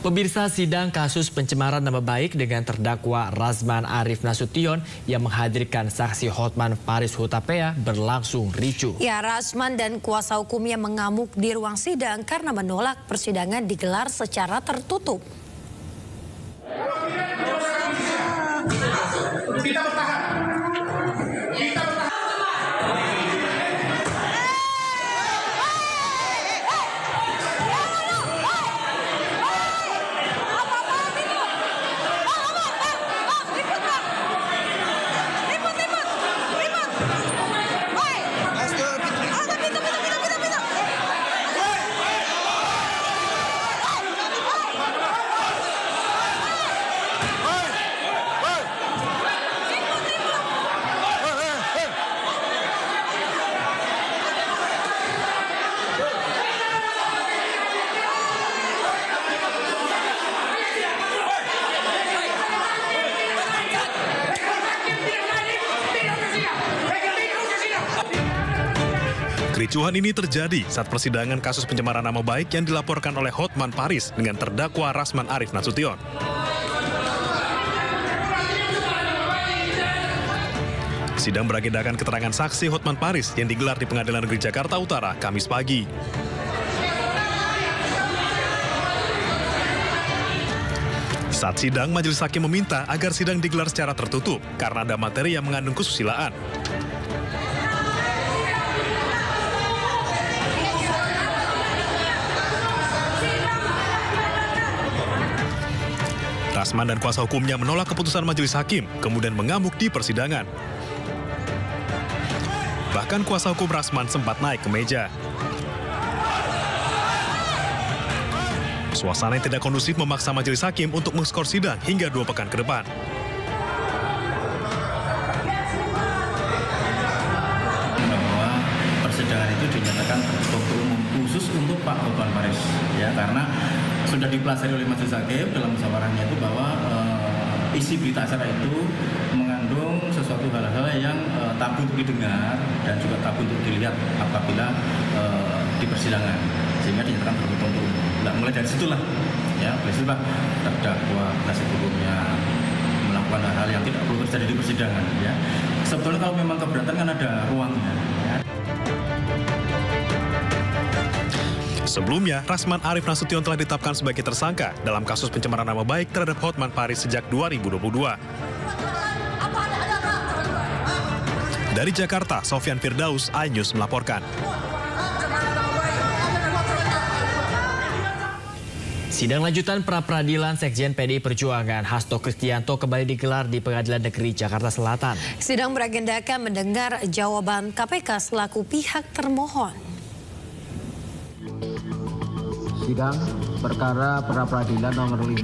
Pemirsa, sidang kasus pencemaran nama baik dengan terdakwa Razman Arif Nasution yang menghadirkan saksi Hotman Paris Hutapea berlangsung ricuh. Ya, Razman dan kuasa hukumnya mengamuk di ruang sidang karena menolak persidangan digelar secara tertutup. Kita bertahan. Kericuhan ini terjadi saat persidangan kasus pencemaran nama baik yang dilaporkan oleh Hotman Paris dengan terdakwa Razman Arif Nasution. Sidang beragendakan keterangan saksi Hotman Paris yang digelar di Pengadilan Negeri Jakarta Utara Kamis pagi. Saat sidang, majelis hakim meminta agar sidang digelar secara tertutup karena ada materi yang mengandung kesusilaan. Razman dan kuasa hukumnya menolak keputusan majelis hakim, kemudian mengamuk di persidangan. Bahkan kuasa hukum Razman sempat naik ke meja. Suasana yang tidak kondusif memaksa majelis hakim untuk mengskor sidang hingga 2 pekan ke depan. Bahwa persidangan itu dinyatakan tertutup umum khusus untuk Pak Hotman Paris, ya, karena sudah dipelajari oleh majelis hakim dalam musyawarahnya itu bahwa isi berita acara itu mengandung sesuatu hal-hal yang tabu untuk didengar dan juga tabu untuk dilihat apabila di persidangan, sehingga dinyatakan tertutup umum. Nah, mulai dari situlah, ya, dari situlah terdakwa penasihat hukumnya melakukan hal-hal yang tidak perlu terjadi di persidangan. Ya, sebetulnya kalau memang keberatan kan ada ruangnya. Ya. Sebelumnya, Razman Arif Nasution telah ditetapkan sebagai tersangka dalam kasus pencemaran nama baik terhadap Hotman Paris sejak 2022. Dari Jakarta, Sofyan Firdaus, iNews melaporkan. Sidang lanjutan pra-peradilan Sekjen PDI Perjuangan Hasto Kristianto kembali digelar di Pengadilan Negeri Jakarta Selatan. Sidang beragendakan mendengar jawaban KPK selaku pihak termohon. Sidang perkara pra-peradilan nomor 5.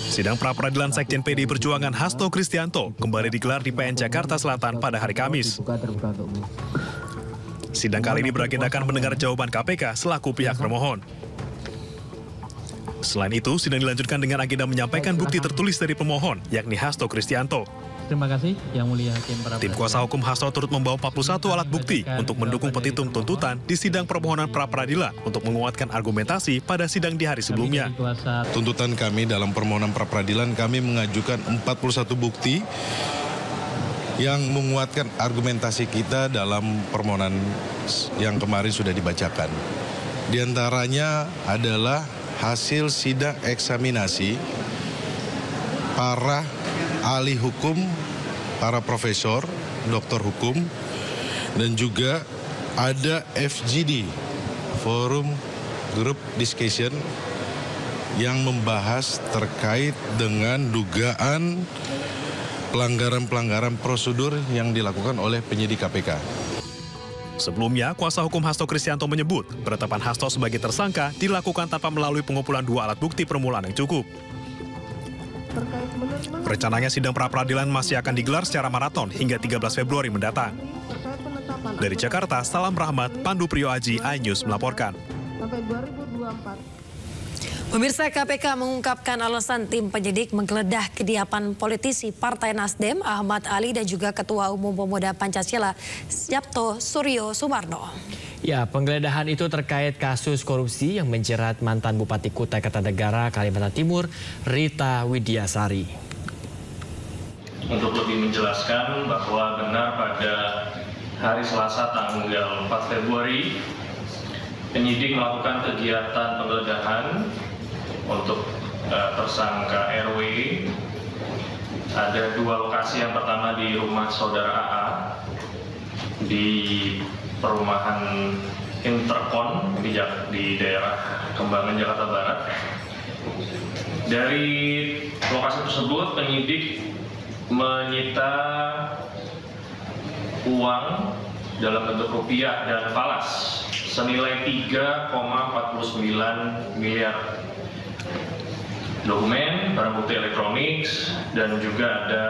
Sidang pra-peradilan Sekjen PDI Perjuangan Hasto Kristianto kembali digelar di PN Jakarta Selatan pada hari Kamis. Sidang kali ini beragendakan mendengar jawaban KPK selaku pihak termohon. Selain itu, sidang dilanjutkan dengan agenda menyampaikan bukti tertulis dari pemohon, yakni Hasto Kristianto. Terima kasih, Yang Mulia Hakim Pra. Tim kuasa hukum Hasto turut membawa 41 alat bukti untuk mendukung petitum tuntutan di sidang permohonan pra-peradilan untuk menguatkan argumentasi pada sidang di hari sebelumnya. Tuntutan kami dalam permohonan pra-peradilan, kami mengajukan 41 bukti yang menguatkan argumentasi kita dalam permohonan yang kemarin sudah dibacakan. Di antaranya adalah hasil sidang eksaminasi para ahli hukum, para profesor, doktor hukum, dan juga ada FGD, Forum Group Discussion, yang membahas terkait dengan dugaan pelanggaran-pelanggaran prosedur yang dilakukan oleh penyidik KPK. Sebelumnya, kuasa hukum Hasto Kristianto menyebut penetapan Hasto sebagai tersangka dilakukan tanpa melalui pengumpulan 2 alat bukti permulaan yang cukup. Rencananya sidang pra-peradilan masih akan digelar secara maraton hingga 13 Februari mendatang. Dari Jakarta, Salam Rahmat, Pandu Priyo Aji, iNews melaporkan. Sampai 2024. Pemirsa, KPK mengungkapkan alasan tim penyidik menggeledah kediaman politisi Partai Nasdem Ahmad Ali dan juga Ketua Umum Pemuda Pancasila Yapto Suryo Sumarno. Ya, penggeledahan itu terkait kasus korupsi yang menjerat mantan Bupati Kutai Kartanegara, Kalimantan Timur, Rita Widiasari. Untuk lebih menjelaskan bahwa benar pada hari Selasa tanggal 4 Februari, penyidik melakukan kegiatan penggeledahan untuk tersangka RW. Ada dua lokasi, yang pertama di rumah saudara AA di perumahan Interkon di daerah Kembangan, Jakarta Barat. Dari lokasi tersebut penyidik menyita uang dalam bentuk rupiah dan falas senilai 3,49 miliar, dokumen, barang bukti elektronik, dan juga ada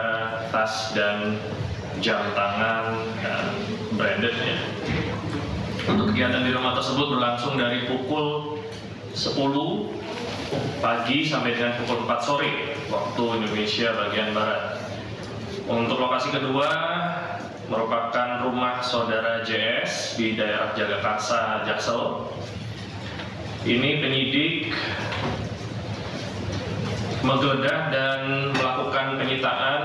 tas dan jam tangan dan brandednya. Untuk kegiatan di rumah tersebut berlangsung dari pukul 10 pagi sampai dengan pukul 4 sore waktu Indonesia bagian Barat. Untuk lokasi kedua merupakan rumah saudara JS di daerah Jagakarsa, Jaksel. Ini penyidik menggeledah dan melakukan penyitaan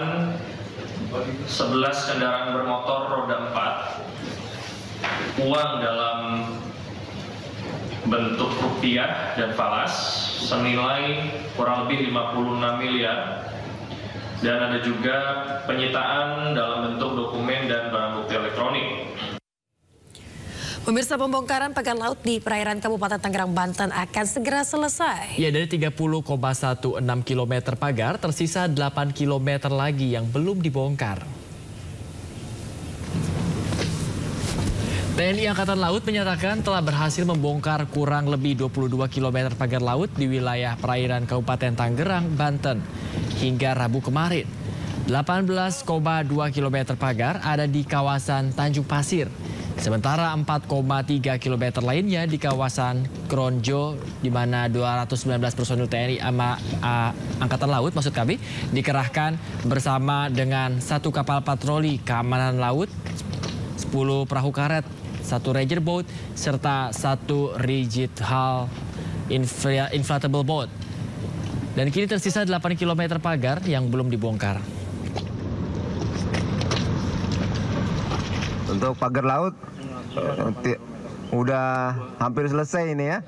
11 kendaraan bermotor roda 4, uang dalam bentuk rupiah dan falas senilai kurang lebih 56 miliar, dan ada juga penyitaan dalam bentuk dokumen dan barang bukti elektronik. Pemirsa, pembongkaran pagar laut di perairan Kabupaten Tangerang, Banten akan segera selesai. Ya, dari 30,16 km pagar, tersisa 8 km lagi yang belum dibongkar. TNI Angkatan Laut menyatakan telah berhasil membongkar kurang lebih 22 km pagar laut di wilayah perairan Kabupaten Tangerang, Banten. Hingga Rabu kemarin, 18,2 km pagar ada di kawasan Tanjung Pasir. Sementara 4,3 km lainnya di kawasan Kronjo, di mana 219 personil TNI Angkatan Laut maksud kami dikerahkan bersama dengan 1 kapal patroli keamanan laut, 10 perahu karet, 1 Ranger boat, serta 1 rigid hull inflatable boat. Dan kini tersisa 8 km pagar yang belum dibongkar. Untuk pagar laut udah hampir selesai ini ya.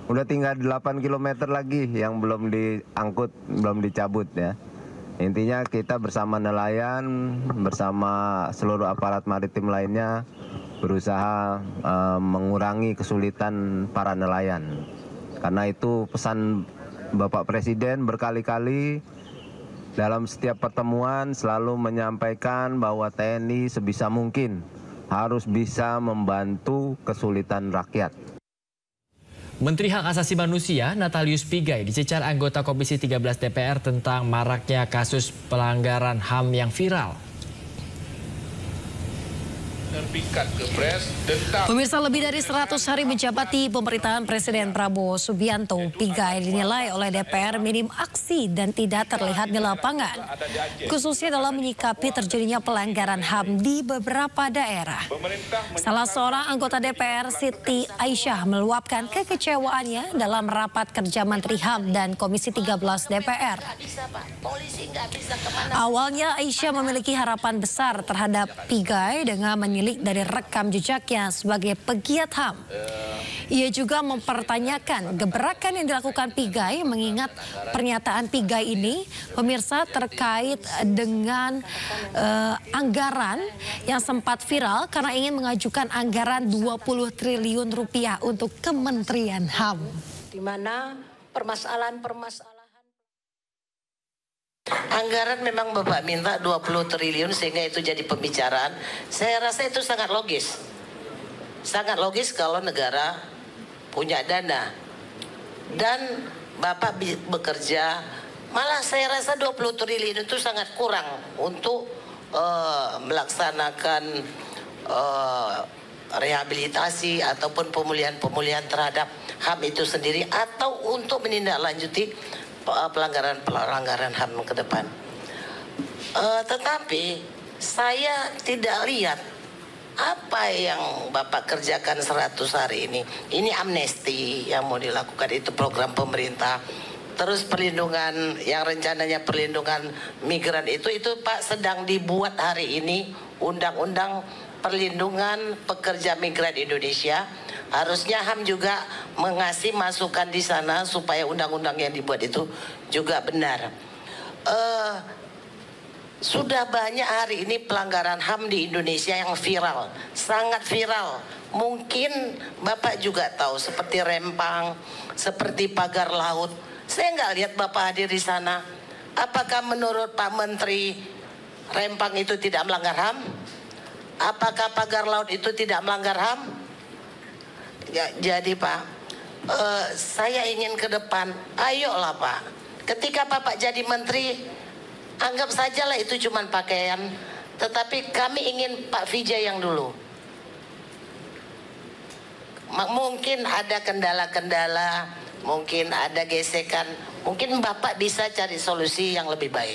Udah tinggal 8 km lagi yang belum diangkut, belum dicabut ya. Intinya kita bersama nelayan, bersama seluruh aparat maritim lainnya berusaha mengurangi kesulitan para nelayan. Karena itu pesan Bapak Presiden berkali-kali dalam setiap pertemuan selalu menyampaikan bahwa TNI sebisa mungkin harus bisa membantu kesulitan rakyat. Menteri Hak Asasi Manusia Natalius Pigai dicecar anggota Komisi 13 DPR tentang maraknya kasus pelanggaran HAM yang viral. Pemirsa, lebih dari 100 hari menjabati pemerintahan Presiden Prabowo Subianto, Pigai dinilai oleh DPR minim aksi dan tidak terlihat di lapangan, khususnya dalam menyikapi terjadinya pelanggaran HAM di beberapa daerah. Salah seorang anggota DPR, Siti Aisyah, meluapkan kekecewaannya dalam rapat kerja Menteri HAM dan Komisi 13 DPR. Awalnya Aisyah memiliki harapan besar terhadap Pigai dengan menilik dari rekam jejaknya sebagai pegiat HAM. Ia juga mempertanyakan gebrakan yang dilakukan Pigai, mengingat pernyataan Pigai ini, pemirsa, terkait dengan anggaran yang sempat viral karena ingin mengajukan anggaran 20 triliun rupiah untuk Kementerian HAM. Di mana permasalahan anggaran memang Bapak minta 20 triliun sehingga itu jadi pembicaraan. Saya rasa itu sangat logis. Sangat logis kalau negara punya dana. Dan Bapak bekerja, malah saya rasa 20 triliun itu sangat kurang untuk melaksanakan rehabilitasi ataupun pemulihan terhadap HAM itu sendiri, atau untuk menindaklanjuti pelanggaran HAM ke depan. Tetapi saya tidak lihat Apa yang Bapak kerjakan 100 hari ini? Ini amnesti yang mau dilakukan, itu program pemerintah. Terus perlindungan, yang rencananya perlindungan migran itu Pak sedang dibuat hari ini undang-undang perlindungan pekerja migran Indonesia. Harusnya HAM juga mengasih masukan di sana supaya undang-undang yang dibuat itu juga benar. Sudah banyak hari ini pelanggaran HAM di Indonesia yang viral, sangat viral. Mungkin Bapak juga tahu, seperti Rempang, seperti pagar laut. Saya nggak lihat Bapak hadir di sana. Apakah menurut Pak Menteri Rempang itu tidak melanggar HAM? Apakah pagar laut itu tidak melanggar HAM? Ya, jadi Pak, saya ingin ke depan, ayolah Pak. Ketika Bapak jadi Menteri, anggap sajalah itu cuma pakaian, tetapi kami ingin Pak Vijay yang dulu. Mungkin ada kendala-kendala, mungkin ada gesekan, mungkin Bapak bisa cari solusi yang lebih baik.